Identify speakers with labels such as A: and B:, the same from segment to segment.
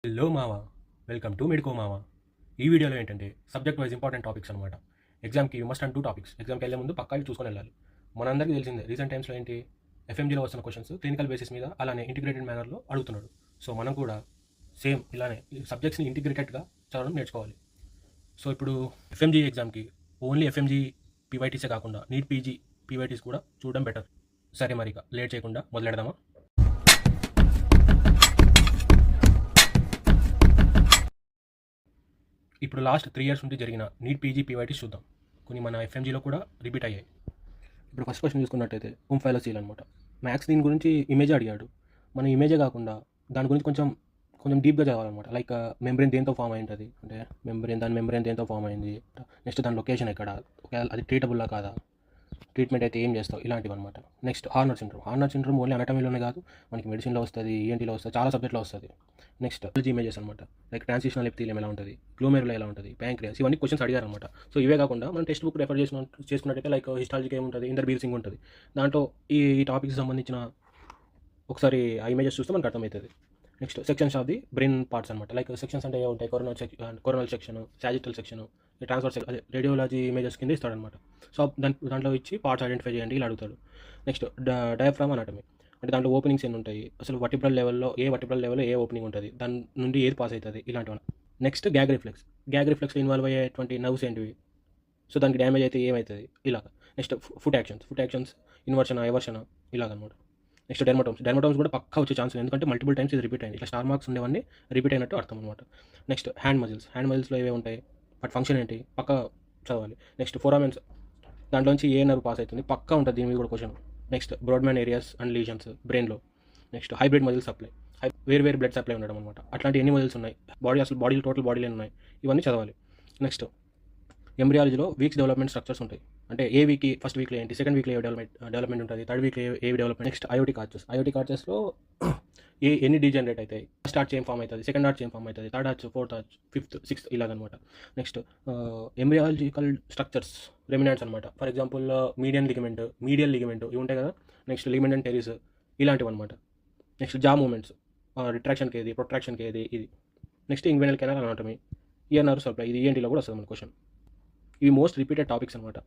A: Hello మావా, welcome to medico మావా. ఈ వీడియోలో ఏంటంటే సబ్జెక్ట్ వైజ్ ఇంపార్టెంట్ టాపిక్స్ అనమాట. ఎగ్జామ్కి మస్ట్ అండ్ 2 టాపిక్స్. ఎగ్జామ్కి వెళ్ళే ముందు పక్కా చూసుకొని వెళ్ళాలి. మనందరికీ తెలిసిందే రీసెంట్ టైమ్స్లో ఏంటి ఎఫ్ఎంజీలో వస్తున్న క్వశ్చన్స్ క్లినికల్ బేసిస్ మీద అలానే ఇంటిగ్రేటెడ్ మేనర్లో అడుగుతున్నాడు. సో మనం కూడా సేమ్ ఇలానే సబ్జెక్ట్స్ని ఇంటిగ్రేటెడ్గా చదవడం నేర్చుకోవాలి. సో ఇప్పుడు ఎఫ్ఎంజీ ఎగ్జామ్కి ఓన్లీ ఎఫ్ఎంజీ పీవైటీసే కాకుండా నీట్ పీజీ పీవైటీస్ కూడా చూడడం బెటర్. సరే మరి ఇక లేట్ చేయకుండా మొదలెడదామా? ఇప్పుడు లాస్ట్ 3 years నుండి జరిగిన నీట్ పీజీ పీవైటీస్ చూద్దాం. కొన్ని మన ఎఫ్ఎంజీలో కూడా రిపీట్ అయ్యాయి. ఇప్పుడు ఫస్ట్ క్వశ్చన్ చూసుకున్నట్టయితే ఓంఫైలోసీల్ అనమాట. మ్యాథ్స్ దీని గురించి ఇమేజ్ అడిగాడు. మన ఇమేజే కాకుండా దాని గురించి కొంచెం డీప్గా చదవాలన్నమాట. లైక్ మెంబ్రెయిన్ దేంతో ఫామ్ అయి ఉంటుంది అంటే మెంబ్రెయిన్ దేంతో ఫామ్ అయింది, నెక్స్ట్ దాని లొకేషన్ ఎక్కడ, ఒకవేళ అది ట్రీటబుల్లా కాదా, ట్రీట్మెంట్ అయితే ఏం చేస్తావు, ఇలాంటివి అనమాట. నెక్స్ట్ హార్నర్ సిండ్రోమ్ ఓన్లీ అనటమీలోనే కాదు, మనకి మెడిసిన్లో వస్తుంది, ఈఎన్టీలో వస్తుంది, చాలా సబ్జెక్ట్లో వస్తుంది. నెక్స్ట్ ఇమేజెస్ అనమాట. లైక్ ట్రాన్సిషనల్ ఎపిథీలియం ఎలా ఉంటుంది, గ్లోమెరులా ఎలా ఉంటుంది, ప్యాంక్రియాస్, ఇవన్నీ క్వశ్చన్స్ అడిగారు అనమాట. సో ఇవే కాకుండా మనం టెక్స్ట్ బుక్ రెఫర్ చేసుకున్నట్టయితే లైక్ హిస్టాలజీకి ఏముంటుంది, ఇందర్ బీర్ సింగ్ ఉంటుంది. దాంట్లో ఈ టాపిక్స్ సంబంధించిన ఒకసారి ఆ ఇమేజెస్ చూస్తే మనకు అర్థమవుతుంది. Next sections of the brain parts అనమాట. లైక్ సెక్షన్స్ అంటే ఏ ఉంటాయి, coronal section, sagittal section, transfer section, అదే రేడియోలజీ ఇమేజెస్ కింద ఇస్తాడనమాట. సో దాంట్లో ఇచ్చి పార్ట్స్ ఐడెంటిఫై చేయండి ఇలా అడుగుతాడు. నెక్స్ట్ డయాఫ్రామ్ అనాటమీ అంటే దాంట్లో ఓపెనింగ్స్ ఎన్ని ఉంటాయి, అసలు వర్టిబ్రల్ లెవెల్లో ఏ ఓపెనింగ్ ఉంటుంది, దాని నుండి ఏది పాస్ అవుతుంది, ఇలాంటివి. నెక్స్ట్ గ్యాగ్ రిఫ్లెక్స్లో ఇన్వాల్వ్ అయ్యేటువంటి నర్వ్స్ ఏంటివి, సో దానికి డ్యామేజ్ అయితే ఏమవుతుంది, ఇలాగ. Next foot actions inversion eversion ఇలాగనమాట. నెక్స్ట్ డెర్మటోమ్స్ కూడా పక్కా వచ్చే ఛాన్స్ ఉంది, ఎందుకంటే మల్టిపుల్ టైమ్స్ ఇది రిపీట్ అయింది. ఇట్లా స్టార్ మార్క్స్ ఉండేవన్నీ రిపీట్ అయినట్టు అర్థం అనమాట. నెక్స్ట్ హ్యాండ్ మజిల్స్లో ఏవే ఉంటాయి, వాటి ఫంక్షన్ ఏంటి పక్కా చదవాలి. నెక్స్ట్ ఫోరామెన్స్, దాంట్లోంచి ఏ నర్వ్ పాస్ అవుతుంది పక్కా ఉంటుంది, దీని మీద కూడా question. Next Bradman areas and lesions బ్రెయిన్లో. నెక్స్ట్ హైబ్రిడ్ మజిల్ సప్లై, వేరు బ్లడ్ సప్లై ఉండడం అనమాట. అట్లాంటి ఎన్ని మజిల్స్ ఉన్నాయి, బాడీలో టోటల్ బాడీలో ఉన్నాయి, ఇవన్నీ చదవాలి. నెక్స్ట్ ఎంబ్రియాలజీలో వీక్స్ డెవలప్మెంట్ స్ట్రక్చర్స్ ఉంటాయి. అంటే ఏ వీక్కి ఫస్ట్ వీక్లో ఏంటి, సెకండ్ వీక్లో ఏ డెవలప్మెంట్ ఉంటుంది, థర్డ్ వీక్లో ఏ డెవలప్మెంట్. నెక్స్ట్ ఐఓటిక్ ఆర్చెస్లో ఎన్ని డీజనరేట్ అవుతాయి, ఫస్ట్ ఆర్చ్ ఏం ఫామ్ అవుతుంది, సెకండ్ ఆర్చ్ ఏం ఫామ్ అవుతుంది, third arch, fourth arch, fifth, sixth ఇలాగనమాట. నెక్స్ట్ ఎంబ్రియాలజికల్ స్ట్రక్చర్స్ రెమినాంట్స్ అనమాట. ఫర్ ఎగ్జాంపుల్ మీడియల్ లిగమెంట్ ఇవి ఉంటాయి కదా. నెక్స్ట్ లిగమెంట్ అండ్ టెరిస్ ఇలాంటివి అనమాట. నెక్స్ట్ జా మూమెంట్స్, రిట్రాక్షన్కి ఏది, ప్రొట్రాక్షన్కి ఏది, ఇది. Next inguinal canal anatomy, ear nerve supply, ఇది ఏంటిలో కూడా వస్తుంది మన క్వశ్చన్. ఇవి మోస్ట్ రిపీటెడ్ టాపిక్స్ అనమాట.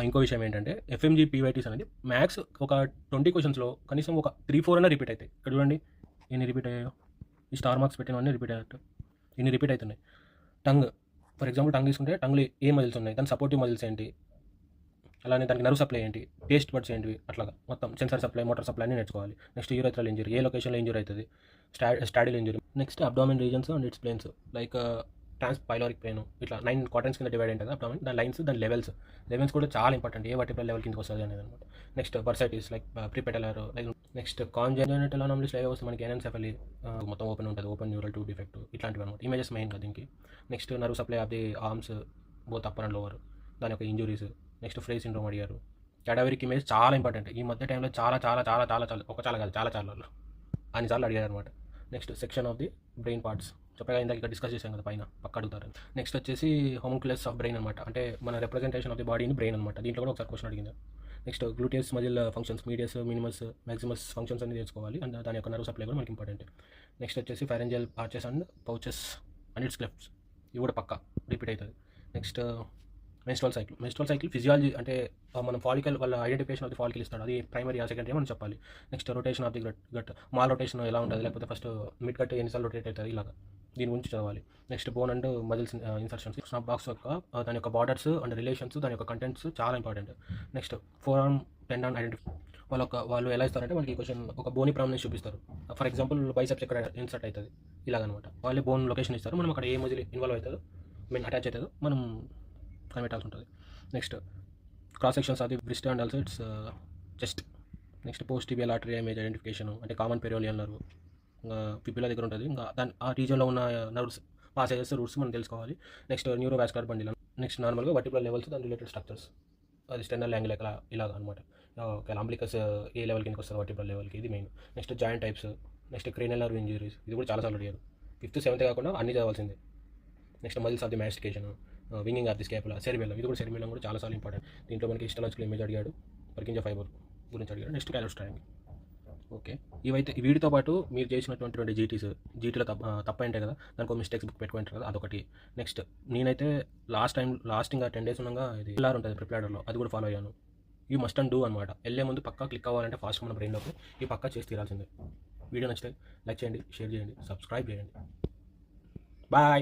A: ఇంకో విషయం ఏంటంటే ఎఫ్ఎంజీ పీవైటీస్ అనేది మ్యాథ్స్ ఒక 20 క్వశ్చన్స్లో కనీసం ఒక 3-4 అన్న రిపీట్ అవుతాయి. ఇక్కడ చూడండి ఎన్ని రిపీట్ అయ్యాయో, ఈ స్టార్ మార్క్స్ పెట్టినవన్నీ రిపీట్ అయ్యాయి, ఇన్ని రిపీట్ అవుతున్నాయి. టంగ్, ఫర్ ఎగ్జాంపుల్ టంగ్ తీసుకుంటే టంగ్లో ఏ మజిల్స్ ఉన్నాయి, దాని సపోర్టివ్ మజిల్స్ ఏంటి, అలానే దానికి నర్వ్ సప్లై ఏంటి, టేస్ట్ బడ్స్ ఏంటివి, అట్లాగా మొత్తం సెన్సర్ సప్లై, మోటార్ సప్లై అన్ని నేర్చుకోవాలి. నెక్స్ట్ యూరెథ్రల్ ఇంజరీ, ఏ లొకేషన్లో ఇంజరీ అవుతుంది, straddle injury. Next abdomen regions and its planes, like transpyloric pain, ఇట్లా 9 క్వాడ్రంట్స్ కింద డివైడ్ ఉంటుంది అబ్డామిన్. దాని లైన్స్, దాని లెవెల్స్ కూడా చాలా ఇంపార్టెంట్, ఏ వర్టిబ్రల్ లెవెల్ కిందకి వస్తుంది అనేది అనమాట. Next bursitis like prepatellar, like next congenital అనామలీస్లో ఏవో వస్తే మనకి ఎనెన్సెఫలీ, మొత్తం ఓపెన్ ఉంటుంది, ఓపెన్ న్యూరల్ ట్యూబ్ డిఫెక్ట్, ఇట్లాంటివి అనమాట. ఇమేజెస్ మెయిన్ కదా దీనికి. Next nerve supply of the arms both upper and lower, దాని యొక్క ఇంజురీస్. నెక్స్ట్ ఫ్రే సిండ్రోమ్ అడిగారు. క్యాడవరిక్ ఇమేజ్ చాలా ఇంపార్టెంట్ ఈ మధ్య టైంలో, చాలా అన్నిసార్లు అడిగారు అనమాట. Next section of the brain parts, చెప్పగా ఇందాక ఇక్కడ డిస్కస్ చేశాం కదా పైన, పక్క అడుగుతారు. నెక్స్ట్ వచ్చేసి హోమున్క్యులస్ ఆఫ్ బ్రెయిన్ అనమాట, అంటే మన representation of the body in brain అనమాట. దీంట్లో కూడా ఒకసారి క్వశ్చన్ అడిగింది. Next gluteus muscle functions, medius, minimus, maximus functions అన్ని తెలుసుకోవాలి, అండ్ దాని యొక్క నర్వ్ సప్లై కూడా మనకి ఇంపార్టెంట్. నెక్స్ట్ వచ్చేసి pharyngeal arches and pouches and its clefts, ఇవి కూడా పక్క రిపీట్ అవుతుంది. నెక్స్ట్ మెన్స్ట్రల్ సైకిల్ ఫిజియాలజీ, అంటే మనం ఫాలికల్ వాళ్ళ ఐడెంటిఫికేషన్ ఆఫ్ ది ఫాలికల్ ఇస్తాడు, అది ప్రైమరీ ఆ సెకండరీ మనం చెప్పాలి. Next rotation of the gut malrotation ఎలా ఉంటుంది, లేకపోతే ఫస్ట్ మిడ్ గట్ ఎన్నిసార్లు రొటేట్ అవుతుంది, ఇలాగా దీని గురించి చదవాలి. Next bone and muscles insertions, snuffbox యొక్క దాని యొక్క బార్డర్స్ అండ్ రిలేషన్స్, దాని యొక్క కంటెంట్స్ చాలా important. Next forearm tendon identify, వాళ్ళు ఎలా ఇస్తారంటే మనకి క్వశ్చన్ ఒక బోని ప్రామినెన్స్ చూపిస్తారు. ఫర్ ఎగ్జాంపుల్ బైసెప్స్ ఎక్కడ ఇన్సర్ట్ అవుతుంది ఇలాగనమాట, వాళ్ళే బోన్ లొకేషన్ ఇస్తారు, మనం అక్కడ ఏ మజిల్ ఇన్వాల్వ్ అవుతుందో అటాచ్ అవుతుందో మనం కనిపెట్టాల్సి ఉంటుంది. నెక్స్ట్ cross sections of the breast and also its chest. Next post tibial artery image identification, అంటే కామన్ పెరోలియల్ నర్వ్ పిపిల దగ్గర ఉంటుంది, ఇంకా దాని ఆ రీజన్లో ఉన్న నర్వ్స్ పాసేజెస్ రూట్స్ మనం తెలుసుకోవాలి. Next neurovascular bundle. నెక్స్ట్ నార్మల్గా వర్టిబ్రల్ లెవెల్స్, దాని రిలేటెడ్ స్ట్రక్చర్స్, అది స్టెర్నల్ యాంగిల్ ఎక్కడ ఇలాగ అనమాట. అంబ్లికస్ ఏ లెవెల్ కిందకి వస్తుంది వర్టిబ్రల్ లెవెల్కి, ఇది main. Next joint types, next cranial nerve injuries, ఇది కూడా చాలాసార్లు అడిగారు, 5th 7th కాకుండా అన్ని చదవాల్సిందే. Next muscles of the mastication, winging of the scapula, cerebellum, ఇది కూడా సెరిబెల్లం కూడా చాలాసార్లు ఇంపార్టెంట్. దీంట్లో మనకి హిస్టాలజికల్ ఇమేజ్ అడిగాడు, పర్కింజా ఫైబర్ గురించి అడిగాడు. Next Calot's triangle. ఓకే. ఇవైతే వీటితో పాటు మీరు చేసినటువంటి 2 జీటీలో తప్పయింటాయి కదా! దానికో మిస్టేక్స్ బుక్ పెట్టుకుంటారు కదా! అదొకటి. నెక్స్ట్ నేనైతే లాస్ట్ ఇంకా 10 డేస్ ఉండంగా ఇది పిల్లార్ ఉంటది ప్రిప్లాడర్‌లో అది కూడా ఫాలో అయ్యాను. యూ మస్ట్ అండ్ డూ అనమాట. ఎళ్ళే ముందు పక్కా క్లిక్ అవ్వాలంటే ఫాస్ట్‌గా మన బ్రెయిన్‌లోకి ఇవి పక్కా చేసి తీరాల్సిందే. వీడియో నచ్చితే లైక్ చేయండి, షేర్ చేయండి, సబ్స్క్రైబ్ చేయండి. బాయ్.